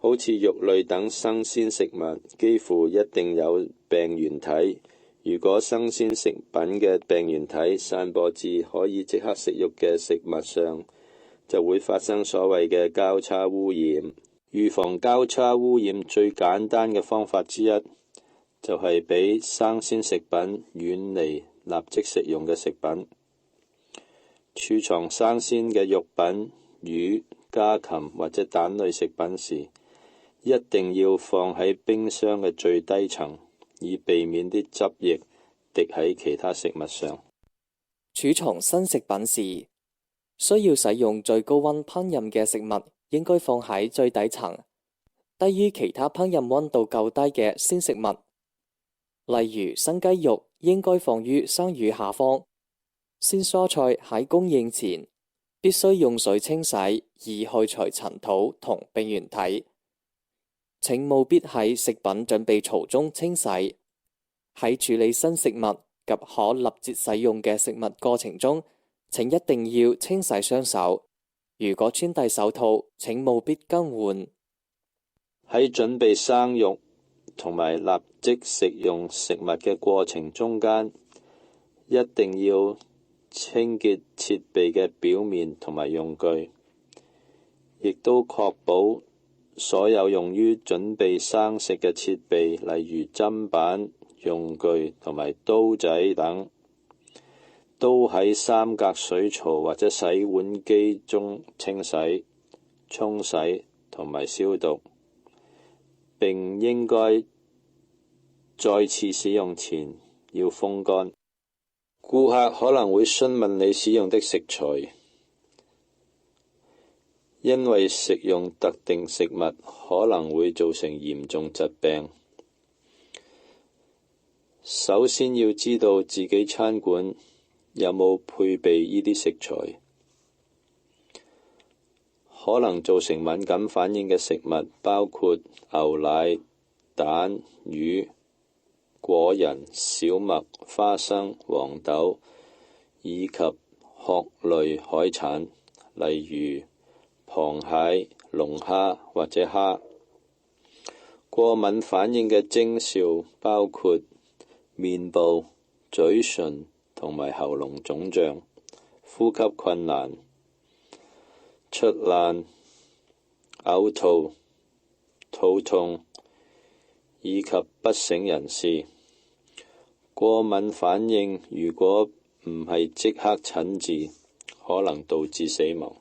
好似肉類等生鮮食物，幾乎一定有病原體。如果生鮮食品嘅病原體散播至可以即刻食用嘅食物上，就會發生所謂嘅交叉污染。預防交叉污染最簡單嘅方法之一，就係俾生鮮食品遠離立即食用嘅食品。儲藏生鮮嘅肉品、魚、家禽或者蛋類食品時，一定要放喺冰箱嘅最低層，以避免啲汁液滴喺其他食物上。儲藏新食品時，需要使用最高溫烹飪嘅食物，應該放喺最底層，低於其他烹飪溫度較低嘅鮮食物。例如生雞肉應該放於生魚下方。鮮蔬菜喺供應前必須用水清洗，以去除塵土同病原體。請務必喺食品準備槽中清洗。喺處理新食物及可立即使用嘅食物過程中，請一定要清洗雙手。如果穿戴手套，請務必更換。喺準備生肉同埋立即食用食物嘅過程中間，一定要清潔設備嘅表面同埋用具，亦都確保所有用於準備生食嘅設備，例如砧板、用具同埋刀仔等，都喺三格水槽或者洗碗機中清洗、沖洗同埋消毒。並應該再次使用前要風乾。顧客可能會詢問你使用的食材，因為食用特定食物可能會造成嚴重疾病。首先要知道自己餐館有冇配備呢啲食材。可能造成敏感反應嘅食物包括牛奶、蛋、魚、果仁、小麥、花生、黃豆以及殼類海產，例如螃蟹、龍蝦或者蝦。過敏反應嘅徵兆包括面部、嘴唇同埋喉嚨腫脹、呼吸困難、出爛、嘔吐、肚痛以及不省人事。過敏反應如果唔係即刻診治，可能導致死亡。